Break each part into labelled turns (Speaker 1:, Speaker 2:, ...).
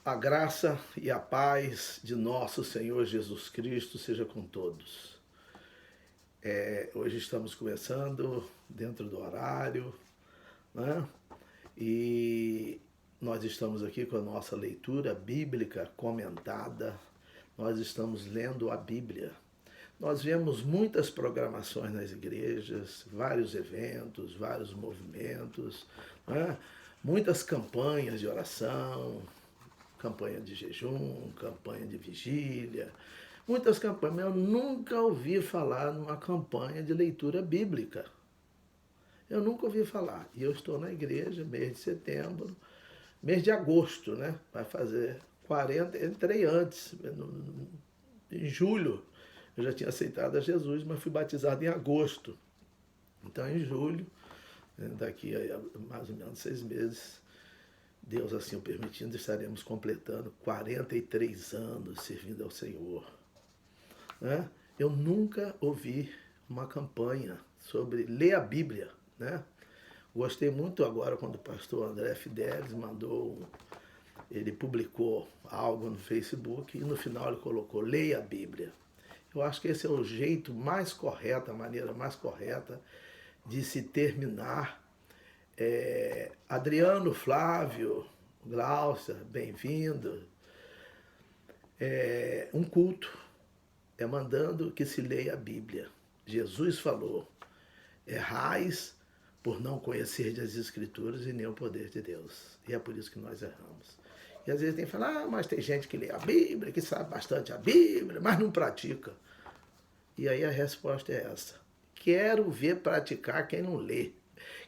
Speaker 1: A graça e a paz de nosso Senhor Jesus Cristo seja com todos. Hoje estamos começando dentro do horário, né? E nós estamos aqui com a nossa leitura bíblica comentada. Nós estamos lendo a Bíblia. Nós vemos muitas programações nas igrejas, vários eventos, vários movimentos, né? Muitas campanhas de oração, campanha de jejum, campanha de vigília, muitas campanhas, mas eu nunca ouvi falar numa campanha de leitura bíblica. Eu nunca ouvi falar. E eu estou na igreja, mês de setembro, mês de agosto, né? Vai fazer 40, entrei antes, em julho. Eu já tinha aceitado a Jesus, mas fui batizado em agosto. Então, em julho, daqui a mais ou menos 6 meses, Deus assim o permitindo, estaremos completando 43 anos servindo ao Senhor. Né? Eu nunca ouvi uma campanha sobre ler a Bíblia. Né? Gostei muito agora quando o pastor André Fidelis ele publicou algo no Facebook e no final ele colocou: leia a Bíblia. Eu acho que esse é o jeito mais correto, a maneira mais correta de se terminar. Adriano, Flávio, Glaucia, bem-vindo. Um culto é mandando que se leia a Bíblia. Jesus falou: errais por não conhecer as Escrituras e nem o poder de Deus. E é por isso que nós erramos. E às vezes tem que falar: mas tem gente que lê a Bíblia, que sabe bastante a Bíblia, mas não pratica. E aí a resposta é essa: quero ver praticar quem não lê.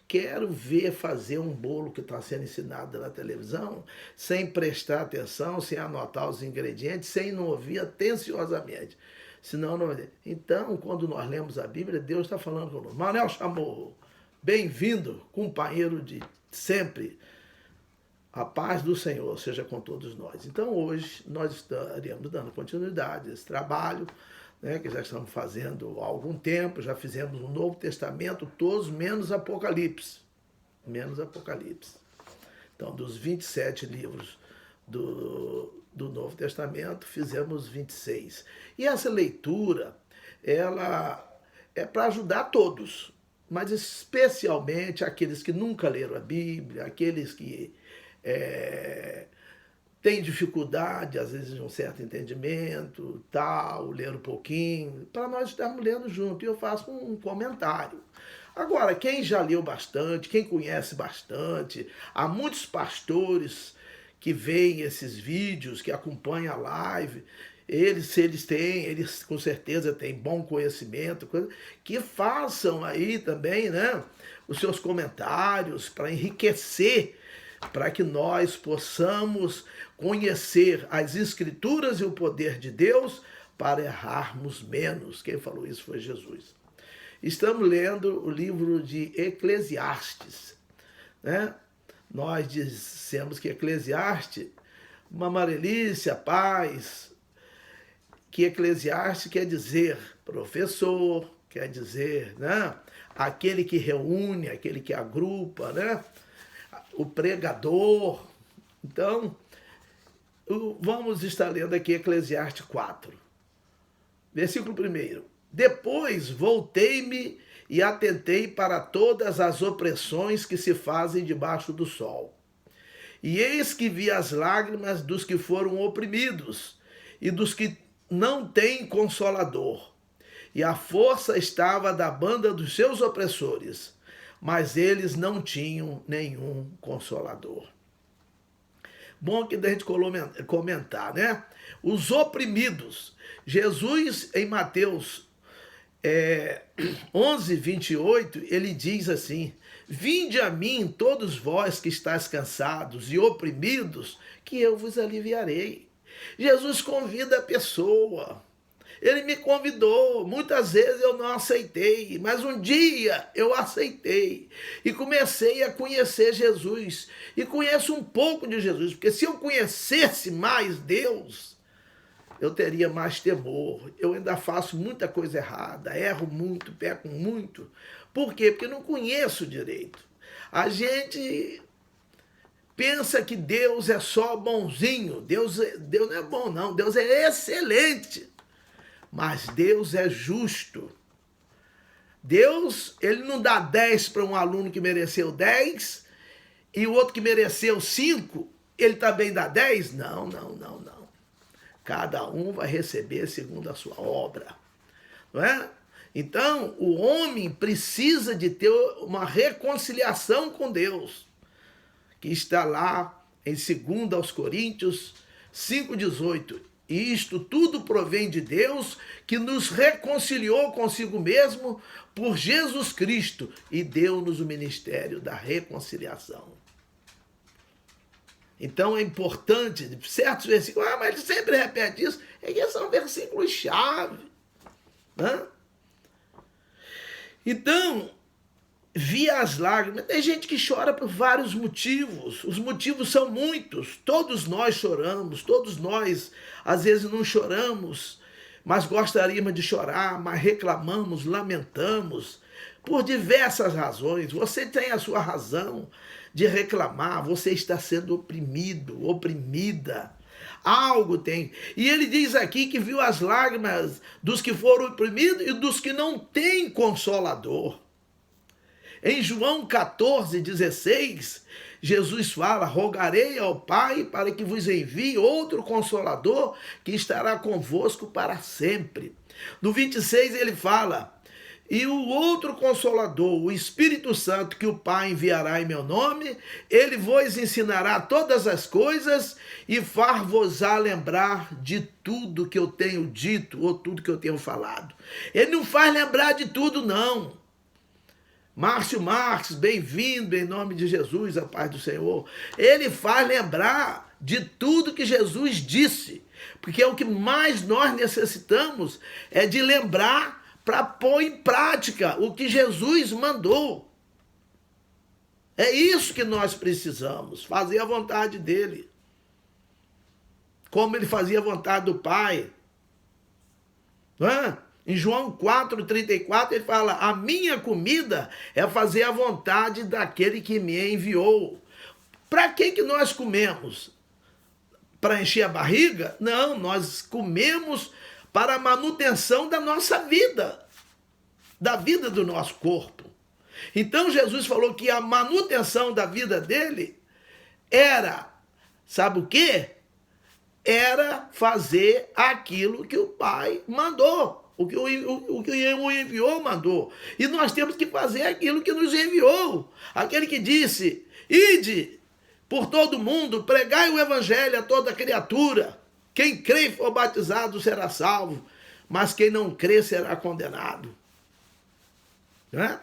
Speaker 1: Quero ver fazer um bolo que está sendo ensinado na televisão sem prestar atenção, sem anotar os ingredientes, sem não ouvir atenciosamente. Senão não... Então, quando nós lemos a Bíblia, Deus está falando conosco. Manel Chamorro, bem-vindo, companheiro de sempre. A paz do Senhor seja com todos nós. Então, hoje, nós estaremos dando continuidade a esse trabalho, né, que já estamos fazendo há algum tempo. Já fizemos o Novo Testamento, todos menos Apocalipse. Menos Apocalipse. Então, dos 27 livros do Novo Testamento, fizemos 26. E essa leitura, ela é para ajudar todos, mas especialmente aqueles que nunca leram a Bíblia, aqueles que tem dificuldade, às vezes, de um certo entendimento, tal, ler um pouquinho, para nós estarmos lendo junto. E eu faço um comentário. Agora, quem já leu bastante, quem conhece bastante, há muitos pastores que veem esses vídeos, que acompanham a live, eles com certeza têm bom conhecimento, que façam aí também, né, os seus comentários para enriquecer, para que nós possamos conhecer as Escrituras e o poder de Deus para errarmos menos. Quem falou isso foi Jesus. Estamos lendo o livro de Eclesiastes. Né? Nós dissemos que Eclesiastes, uma amarelícia, paz, que Eclesiastes quer dizer professor, quer dizer, né, aquele que reúne, aquele que agrupa, né, o pregador. Então, vamos estar lendo aqui Eclesiastes 4, versículo 1. Depois voltei-me e atentei para todas as opressões que se fazem debaixo do sol. E eis que vi as lágrimas dos que foram oprimidos e dos que não têm consolador. E a força estava da banda dos seus opressores, mas eles não tinham nenhum consolador. Bom que a gente comentar, né? Os oprimidos. Jesus, em Mateus 11, 28, ele diz assim: vinde a mim todos vós que estáis cansados e oprimidos, que eu vos aliviarei. Jesus convida a pessoa. Ele me convidou, muitas vezes eu não aceitei, mas um dia eu aceitei e comecei a conhecer Jesus. E conheço um pouco de Jesus, porque se eu conhecesse mais Deus, eu teria mais temor. Eu ainda faço muita coisa errada, erro muito, peco muito. Por quê? Porque não conheço direito. A gente pensa que Deus é só bonzinho. Deus não é bom, não. Deus é excelente. Mas Deus é justo. Deus, ele não dá 10 para um aluno que mereceu 10 e o outro que mereceu 5, ele também dá 10? Não. Cada um vai receber segundo a sua obra. Não é? Então, o homem precisa de ter uma reconciliação com Deus, que está lá em 2 Coríntios 5,18. Isto tudo provém de Deus, que nos reconciliou consigo mesmo por Jesus Cristo e deu-nos o ministério da reconciliação. Então é importante, certos versículos, mas ele sempre repete isso, é que são versículos-chave. Né? Então, via as lágrimas, tem gente que chora por vários motivos, os motivos são muitos, todos nós choramos, todos nós às vezes não choramos, mas gostaríamos de chorar, mas reclamamos, lamentamos, por diversas razões. Você tem a sua razão de reclamar, você está sendo oprimido, oprimida, algo tem. E ele diz aqui que viu as lágrimas dos que foram oprimidos e dos que não têm consolador. Em João 14,16, Jesus fala, rogarei ao Pai para que vos envie outro Consolador que estará convosco para sempre. No 26 ele fala, e o outro Consolador, o Espírito Santo, que o Pai enviará em meu nome, ele vos ensinará todas as coisas e far-vos-á lembrar de tudo que eu tenho dito ou tudo que eu tenho falado. Ele não faz lembrar de tudo, não. Márcio Marques, bem-vindo em nome de Jesus, a paz do Senhor. Ele faz lembrar de tudo que Jesus disse, porque é o que mais nós necessitamos, é de lembrar para pôr em prática o que Jesus mandou. É isso que nós precisamos, fazer a vontade dele, como ele fazia a vontade do Pai. Não é? Em João 4,34 ele fala, a minha comida é fazer a vontade daquele que me enviou. Para que nós comemos? Para encher a barriga? Não, nós comemos para a manutenção da nossa vida, da vida do nosso corpo. Então Jesus falou que a manutenção da vida dele era, sabe o quê? Era fazer aquilo que o Pai mandou. O que o enviou mandou. E nós temos que fazer aquilo que nos enviou. Aquele que disse, ide por todo mundo, pregai o evangelho a toda criatura. Quem crê e for batizado será salvo, mas quem não crê será condenado. Né?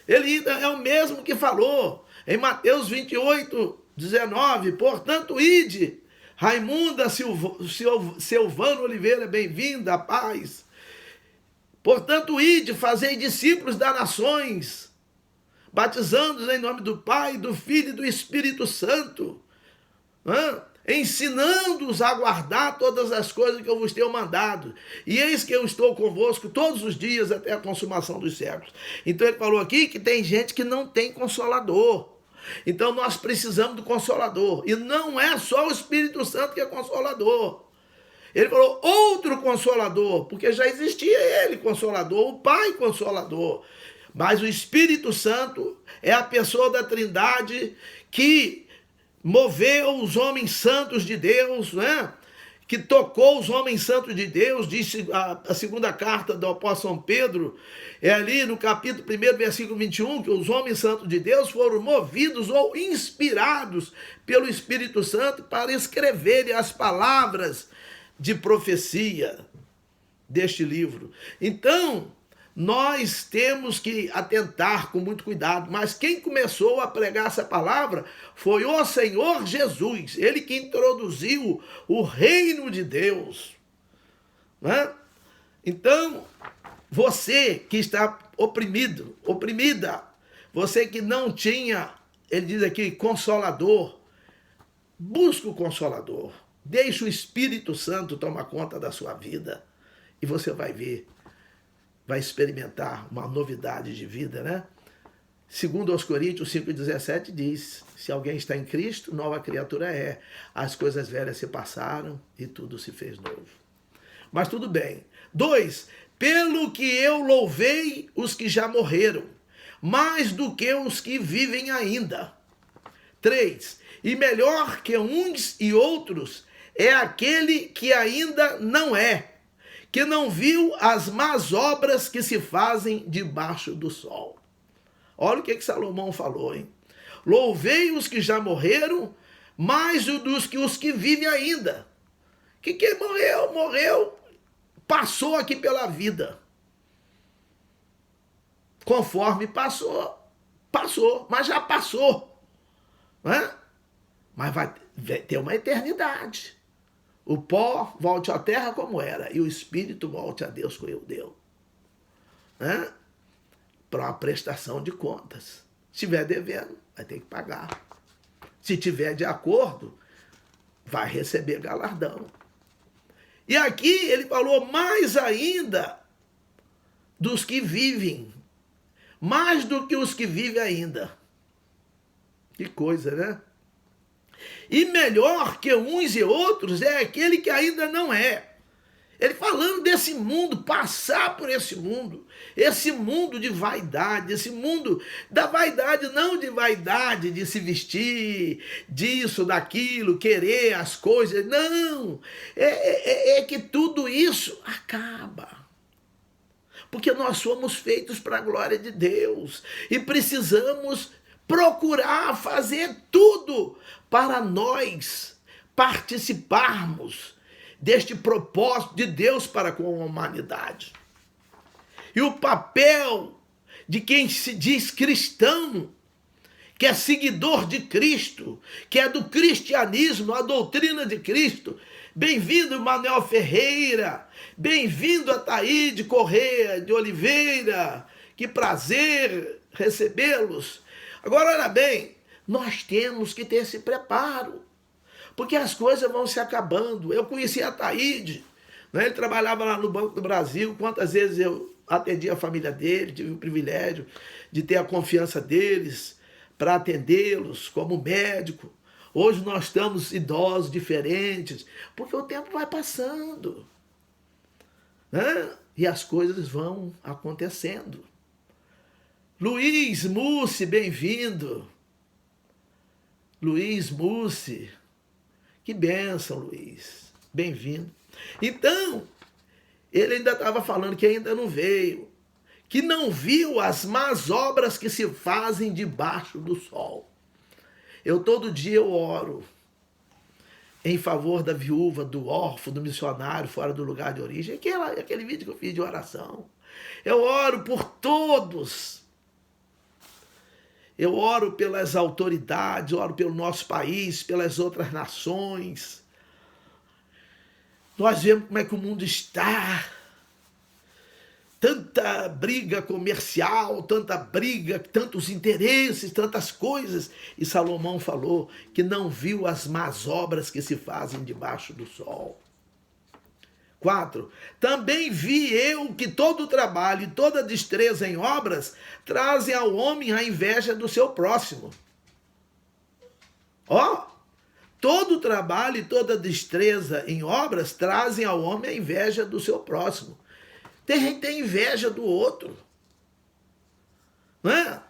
Speaker 1: Ele é o mesmo que falou em Mateus 28:19, portanto, ide. Raimunda Silvano Oliveira, bem-vinda, a paz. Portanto, ide, fazei discípulos das nações, batizando-os em nome do Pai, do Filho e do Espírito Santo, ensinando-os a guardar todas as coisas que eu vos tenho mandado. E eis que eu estou convosco todos os dias até a consumação dos séculos. Então ele falou aqui que tem gente que não tem consolador. Então nós precisamos do Consolador. E não é só o Espírito Santo que é Consolador. Ele falou outro Consolador, porque já existia ele, Consolador, o Pai Consolador. Mas o Espírito Santo é a pessoa da Trindade que moveu os homens santos de Deus, né? Que tocou os homens santos de Deus, disse a segunda carta do apóstolo São Pedro, é ali no capítulo 1, versículo 21, que os homens santos de Deus foram movidos ou inspirados pelo Espírito Santo para escreverem as palavras de profecia deste livro. Então, nós temos que atentar com muito cuidado, mas quem começou a pregar essa palavra foi o Senhor Jesus, ele que introduziu o reino de Deus. Né? Então, você que está oprimido, oprimida, você que não tinha, ele diz aqui, consolador, busca o Consolador. Deixe o Espírito Santo tomar conta da sua vida e você vai ver, vai experimentar uma novidade de vida, né? Segundo aos Coríntios 5,17 diz, se alguém está em Cristo, nova criatura é. As coisas velhas se passaram e tudo se fez novo. Mas tudo bem. 2, pelo que eu louvei os que já morreram, mais do que os que vivem ainda. 3, e melhor que uns e outros é aquele que ainda não é, que não viu as más obras que se fazem debaixo do sol. Olha o que Salomão falou, hein? Louvei os que já morreram, mais dos que os que vivem ainda. Que morreu? Morreu, passou aqui pela vida. Conforme passou, mas já passou. Né? Mas vai ter uma eternidade. O pó volte à terra como era, e o espírito volte a Deus como ele deu. Né? Para uma prestação de contas. Se estiver devendo, vai ter que pagar. Se tiver de acordo, vai receber galardão. E aqui ele falou mais ainda dos que vivem, mais do que os que vivem ainda. Que coisa, né? E melhor que uns e outros é aquele que ainda não é. Ele falando desse mundo, passar por esse mundo de vaidade, esse mundo da vaidade, não de vaidade de se vestir, disso, daquilo, querer as coisas, não, é que tudo isso acaba. Porque nós somos feitos para a glória de Deus e precisamos procurar fazer tudo para nós participarmos deste propósito de Deus para com a humanidade. E o papel de quem se diz cristão, que é seguidor de Cristo, que é do cristianismo, a doutrina de Cristo. Bem-vindo, Manuel Ferreira, bem-vindo a Taíde Correia de Oliveira, que prazer recebê-los. Agora, olha bem, nós temos que ter esse preparo, porque as coisas vão se acabando. Eu conheci a Taíde, né? Ele trabalhava lá no Banco do Brasil. Quantas vezes eu atendi a família dele, tive o privilégio de ter a confiança deles para atendê-los como médico. Hoje nós estamos idosos, diferentes, porque o tempo vai passando, né? E as coisas vão acontecendo. Luiz Mussi, bem-vindo. Luiz Mussi. Que bênção, Luiz. Bem-vindo. Então, ele ainda estava falando que ainda não veio, que não viu as más obras que se fazem debaixo do sol. Todo dia eu oro em favor da viúva, do órfão, do missionário fora do lugar de origem. Aquele vídeo que eu fiz de oração. Eu oro por todos. Eu oro pelas autoridades, oro pelo nosso país, pelas outras nações. Nós vemos como é que o mundo está. Tanta briga comercial, tanta briga, tantos interesses, tantas coisas. E Salomão falou que não viu as más obras que se fazem debaixo do sol. 4. Também vi eu que todo trabalho e toda destreza em obras trazem ao homem a inveja do seu próximo. Todo trabalho e toda destreza em obras trazem ao homem a inveja do seu próximo. Tem gente que tem inveja do outro. Não é?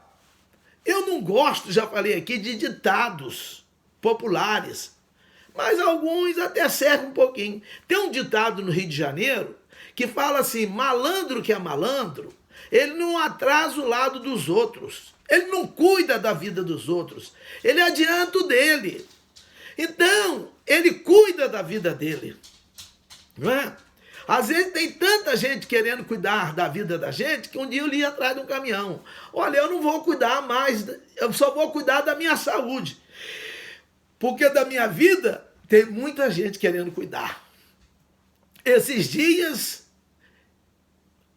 Speaker 1: Eu não gosto, já falei aqui, de ditados populares. Mas alguns até servem um pouquinho. Tem um ditado no Rio de Janeiro que fala assim: malandro que é malandro, ele não atrasa o lado dos outros. Ele não cuida da vida dos outros. Ele adianta o dele. Então, ele cuida da vida dele. Não é? Às vezes tem tanta gente querendo cuidar da vida da gente que um dia eu li atrás de um caminhão. Olha, eu não vou cuidar mais, eu só vou cuidar da minha saúde. Porque da minha vida tem muita gente querendo cuidar. Esses dias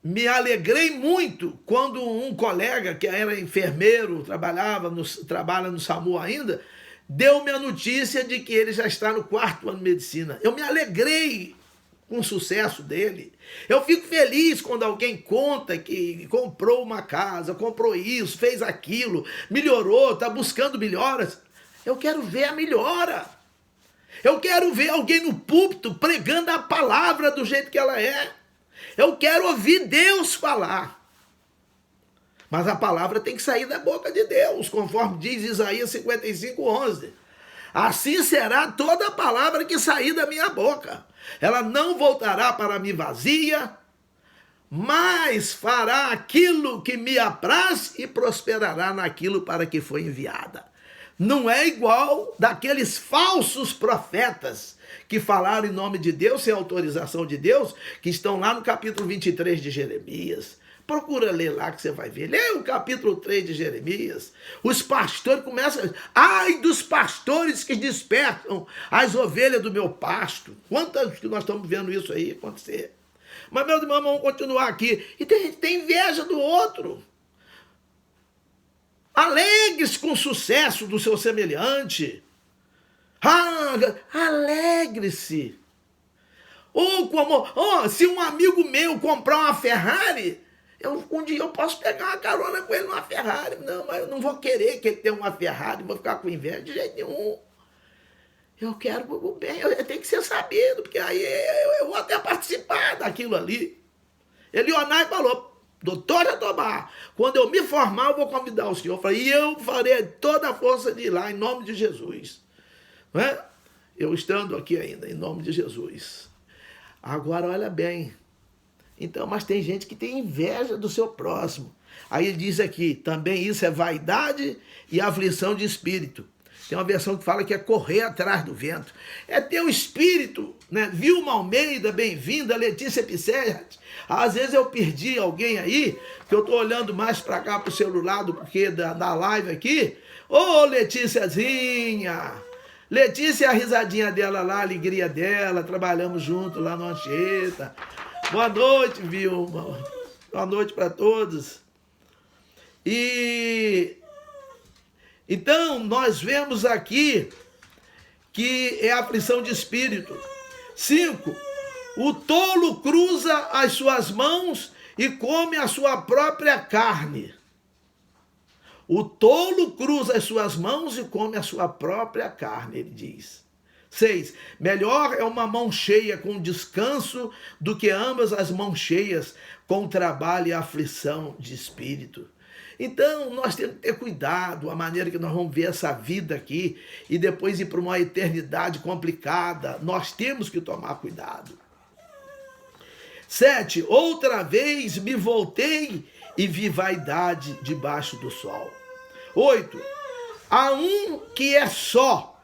Speaker 1: me alegrei muito quando um colega que era enfermeiro, trabalha no SAMU ainda, deu-me a notícia de que ele já está no 4º ano de medicina. Eu me alegrei com o sucesso dele. Eu fico feliz quando alguém conta que comprou uma casa, comprou isso, fez aquilo, melhorou, está buscando melhoras. Eu quero ver a melhora. Eu quero ver alguém no púlpito pregando a palavra do jeito que ela é. Eu quero ouvir Deus falar. Mas a palavra tem que sair da boca de Deus, conforme diz Isaías 55:11. Assim será toda a palavra que sair da minha boca. Ela não voltará para mim vazia, mas fará aquilo que me apraz e prosperará naquilo para que foi enviada. Não é igual daqueles falsos profetas que falaram em nome de Deus, sem autorização de Deus, que estão lá no capítulo 23 de Jeremias. Procura ler lá que você vai ver. Lê o capítulo 3 de Jeremias. Os pastores começam... Ai dos pastores que despertam as ovelhas do meu pasto. Quantas que nós estamos vendo isso aí acontecer? Mas, meus irmãos, vamos continuar aqui. E tem gente que tem inveja do outro. Alegre-se com o sucesso do seu semelhante. Alegre-se. Se um amigo meu comprar uma Ferrari... um dia eu posso pegar uma carona com ele numa Ferrari. Não, mas eu não vou querer que ele tenha uma Ferrari, vou ficar com inveja de jeito nenhum. Eu quero o bem, eu tenho que ser sabido, porque aí eu vou até participar daquilo ali. Elionai falou, doutor Jatobá, quando eu me formar, eu vou convidar o senhor. Eu falei, e eu farei toda a força de ir lá, em nome de Jesus. Não é? Eu estando aqui ainda, em nome de Jesus. Agora, olha bem. Então, mas tem gente que tem inveja do seu próximo. Aí ele diz aqui, também isso é vaidade e aflição de espírito. Tem uma versão que fala que é correr atrás do vento. É ter o espírito, né? Vilma Almeida, bem-vinda, Letícia Pisserra. Às vezes eu perdi alguém aí, que eu estou olhando mais para cá para o celular do que da live aqui. Ô, Letíciazinha! Letícia, a risadinha dela lá, a alegria dela, trabalhamos juntos lá no Anchieta. Boa noite, Vilma. Boa noite para todos. Então, nós vemos aqui que é aflição de espírito. 5. O tolo cruza as suas mãos e come a sua própria carne. O tolo cruza as suas mãos e come a sua própria carne, ele diz. 6. Melhor é uma mão cheia com descanso do que ambas as mãos cheias com trabalho e aflição de espírito. Então, nós temos que ter cuidado, a maneira que nós vamos ver essa vida aqui e depois ir para uma eternidade complicada. Nós temos que tomar cuidado. 7. Outra vez me voltei e vi vaidade debaixo do sol. 8. Há um que é só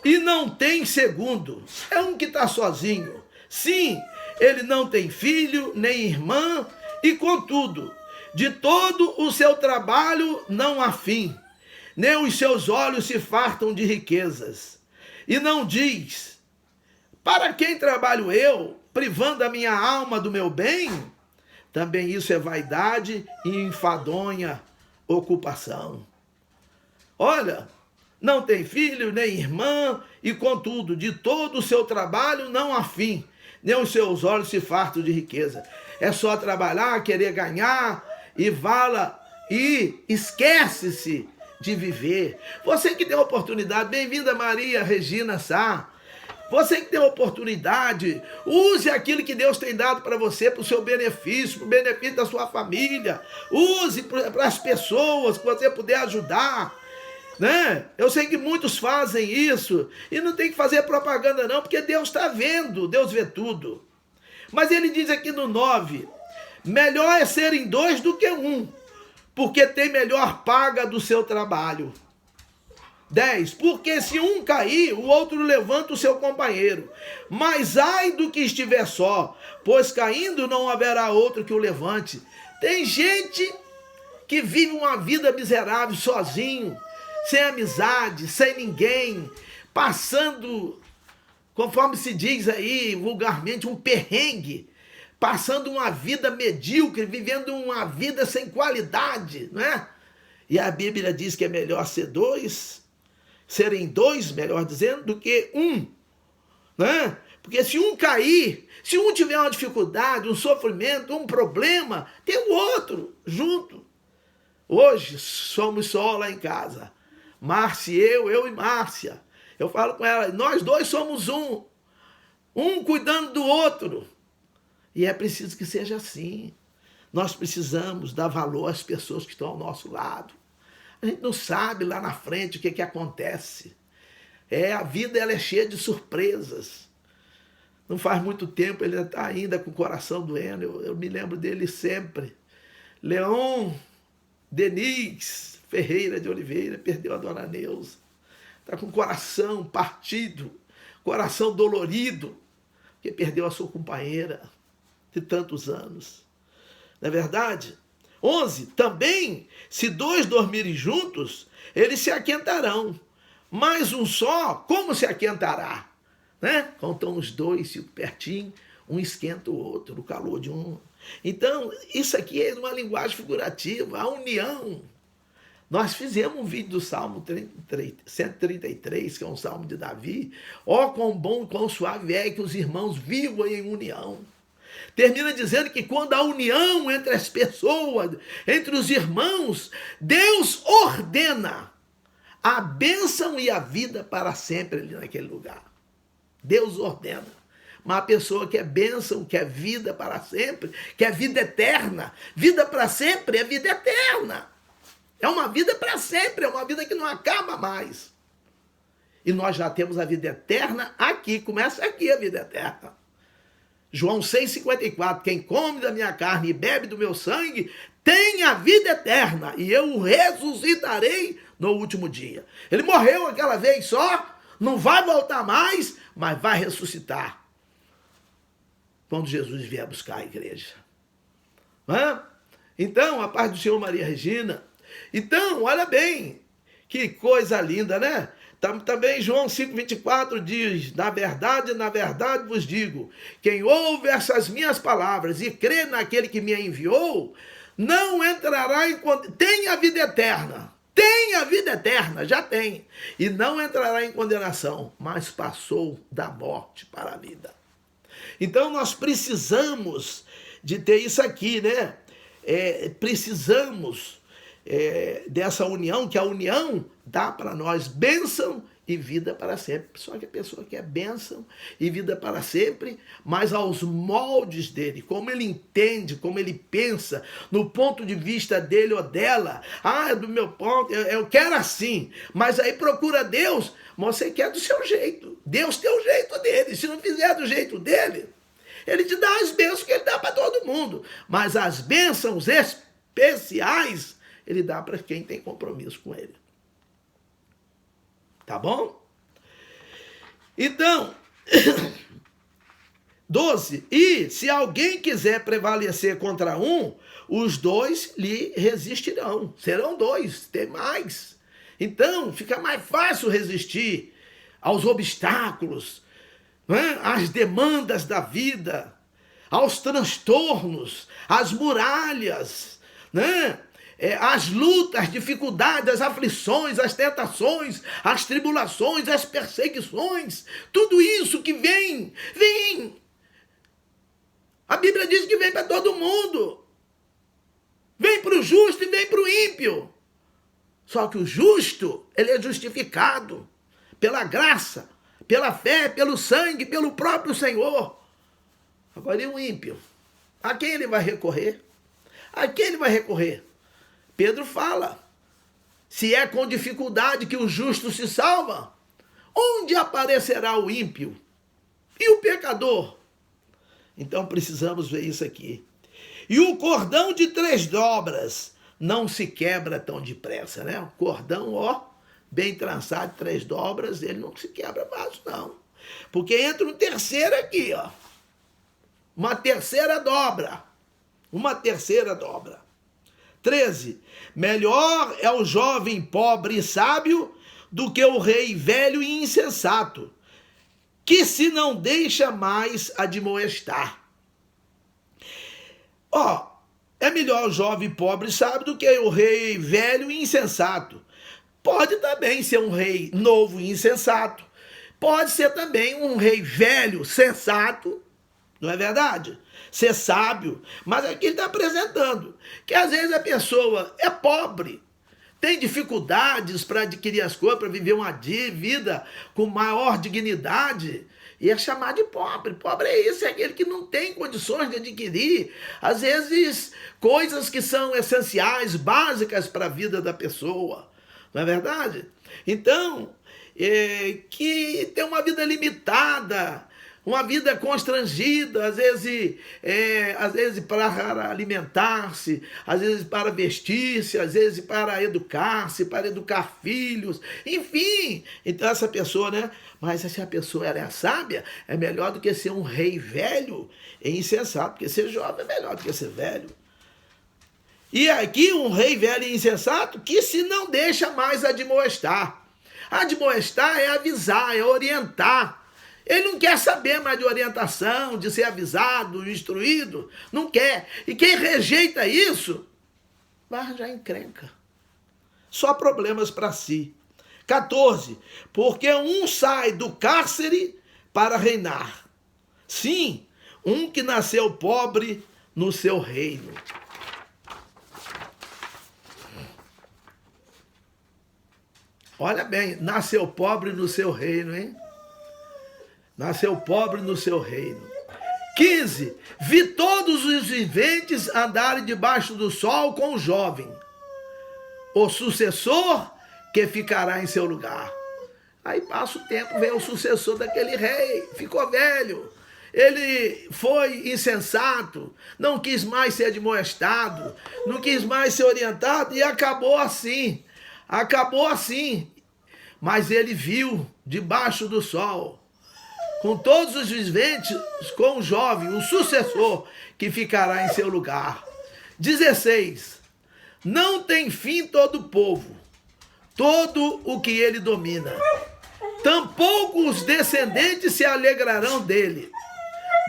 Speaker 1: e não tem segundo. É um que está sozinho. Sim, ele não tem filho, nem irmã, e contudo, de todo o seu trabalho não há fim, nem os seus olhos se fartam de riquezas. E não diz, para quem trabalho eu, privando a minha alma do meu bem? Também isso é vaidade e enfadonha ocupação. Olha, não tem filho, nem irmã, e contudo, de todo o seu trabalho não há fim, nem os seus olhos se fartam de riqueza. É só trabalhar, querer ganhar, e esquece-se de viver. Você que tem oportunidade, bem-vinda Maria Regina Sá. Você que tem oportunidade, use aquilo que Deus tem dado para você, para o seu benefício, para o benefício da sua família. Use para as pessoas que você puder ajudar. Né? Eu sei que muitos fazem isso e não tem que fazer propaganda não, porque Deus está vendo, Deus vê tudo. Mas ele diz aqui no 9, melhor é serem 2 do que 1, porque tem melhor paga do seu trabalho. 10, porque se um cair, o outro levanta o seu companheiro. Mas ai do que estiver só, pois caindo não haverá outro que o levante. Tem gente que vive uma vida miserável sozinho, sem amizade, sem ninguém, passando, conforme se diz aí vulgarmente, um perrengue, passando uma vida medíocre, vivendo uma vida sem qualidade, não é? E a Bíblia diz que é melhor serem dois, melhor dizendo, do que um, né? Porque se um cair, se um tiver uma dificuldade, um sofrimento, um problema, tem o outro junto. Hoje somos só lá em casa. Márcia e eu e Márcia. Eu falo com ela, nós dois somos um cuidando do outro. E é preciso que seja assim. Nós precisamos dar valor às pessoas que estão ao nosso lado. A gente não sabe lá na frente o que acontece. A vida ela é cheia de surpresas. Não faz muito tempo, ele está ainda com o coração doendo. Eu me lembro dele sempre. Leon Denis Ferreira de Oliveira perdeu a dona Neuza. Está com o coração partido, coração dolorido, porque perdeu a sua companheira de tantos anos. Não é verdade? 11. Também, se dois dormirem juntos, eles se aquentarão. Mas um só, como se aquentará? Né? Quando estão os dois pertinho, um esquenta o outro, no calor de um. Então, isso aqui é uma linguagem figurativa, a união. Nós fizemos um vídeo do Salmo 133, que é um salmo de Davi. Ó, quão bom e quão suave é que os irmãos vivam em união. Termina dizendo que quando há união entre as pessoas, entre os irmãos, Deus ordena a bênção e a vida para sempre ali naquele lugar. Deus ordena. Mas a pessoa que é bênção, que é vida para sempre, que é vida eterna. Vida para sempre é vida eterna. É uma vida para sempre, é uma vida que não acaba mais. E nós já temos a vida eterna aqui, começa aqui a vida eterna. João 6,54, quem come da minha carne e bebe do meu sangue, tem a vida eterna, e eu o ressuscitarei no último dia. Ele morreu aquela vez só, não vai voltar mais, mas vai ressuscitar quando Jesus vier buscar a igreja. Então, a paz do Senhor, Maria Regina. Então, olha bem, que coisa linda, né? Também João 5,24 diz, na verdade vos digo, quem ouve essas minhas palavras e crê naquele que me enviou, não entrará tem a vida eterna. Tem a vida eterna, já tem. E não entrará em condenação, mas passou da morte para a vida. Então nós precisamos de ter isso aqui, né? Precisamos dessa união, que a união dá para nós bênção e vida para sempre. Só que a pessoa quer bênção e vida para sempre, mas aos moldes dele, como ele entende, como ele pensa, no ponto de vista dele ou dela. Do meu ponto, eu quero assim. Mas aí procura Deus, você quer do seu jeito. Deus tem o jeito dele. Se não fizer do jeito dele, ele te dá as bênçãos que ele dá para todo mundo. Mas as bênçãos especiais, ele dá para quem tem compromisso com ele. Tá bom? Então, 12. E se alguém quiser prevalecer contra um, os dois lhe resistirão. Serão dois, tem mais. Então, fica mais fácil resistir aos obstáculos, né? Às demandas da vida, aos transtornos, às muralhas, né? As lutas, as dificuldades, as aflições, as tentações, as tribulações, as perseguições, tudo isso que vem. A Bíblia diz que vem para todo mundo. Vem para o justo e vem para o ímpio. Só que o justo, ele é justificado pela graça, pela fé, pelo sangue, pelo próprio Senhor. Agora, e o ímpio? A quem ele vai recorrer? A quem ele vai recorrer? Pedro fala, se é com dificuldade que o justo se salva, onde aparecerá o ímpio e o pecador? Então precisamos ver isso aqui. E o cordão de 3 dobras não se quebra tão depressa, né? O cordão, bem trançado, 3 dobras, ele não se quebra fácil, não. Porque entra um terceiro aqui, uma terceira dobra. 13. Melhor é o jovem pobre e sábio do que o rei velho e insensato, que se não deixa mais admoestar. É melhor o jovem pobre e sábio do que o rei velho e insensato. Pode também ser um rei novo e insensato. Pode ser também um rei velho, sensato, não é verdade? Ser sábio, mas aqui ele está apresentando que às vezes a pessoa é pobre, tem dificuldades para adquirir as coisas, para viver uma vida com maior dignidade, e é chamado de pobre. Pobre é esse, é aquele que não tem condições de adquirir, às vezes, coisas que são essenciais, básicas para a vida da pessoa, não é verdade? Então, que tem uma vida limitada, uma vida constrangida, às vezes para alimentar-se, às vezes para vestir-se, às vezes para educar-se, para educar filhos, enfim. Então essa pessoa, né? Mas se a pessoa ela é sábia, é melhor do que ser um rei velho e insensato, porque ser jovem é melhor do que ser velho. E aqui um rei velho e insensato que se não deixa mais admoestar. Admoestar é avisar, é orientar. Ele não quer saber mais de orientação, de ser avisado, instruído. Não quer. E quem rejeita isso, vai arranjar encrenca. Só problemas para si. 14. Porque um sai do cárcere para reinar. Sim, um que nasceu pobre no seu reino. Olha bem, nasceu pobre no seu reino, hein? Nasceu pobre no seu reino. 15. Vi todos os viventes andarem debaixo do sol com o jovem, o sucessor que ficará em seu lugar. Aí passa o tempo, vem o sucessor daquele rei, ficou velho. Ele foi insensato, não quis mais ser admoestado, não quis mais ser orientado e acabou assim. Acabou assim. Mas ele viu debaixo do sol, com todos os viventes, com o jovem, o sucessor, que ficará em seu lugar. 16. Não tem fim todo o povo, todo o que ele domina. Tampouco os descendentes se alegrarão dele.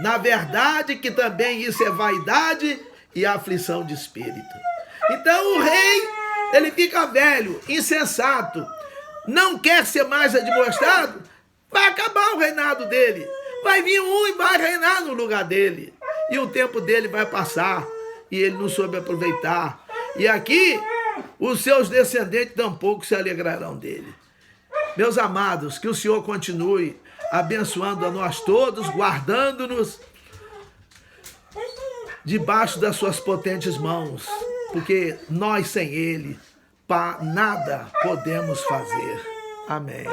Speaker 1: Na verdade que também isso é vaidade e aflição de espírito. Então o rei, ele fica velho, insensato, não quer ser mais admoestado, vai acabar o reinado dele. Vai vir um e vai reinar no lugar dele. E o tempo dele vai passar. E ele não soube aproveitar. E aqui, os seus descendentes tampouco se alegrarão dele. Meus amados, que o Senhor continue abençoando a nós todos, guardando-nos debaixo das suas potentes mãos. Porque nós sem ele, nada podemos fazer. Amém.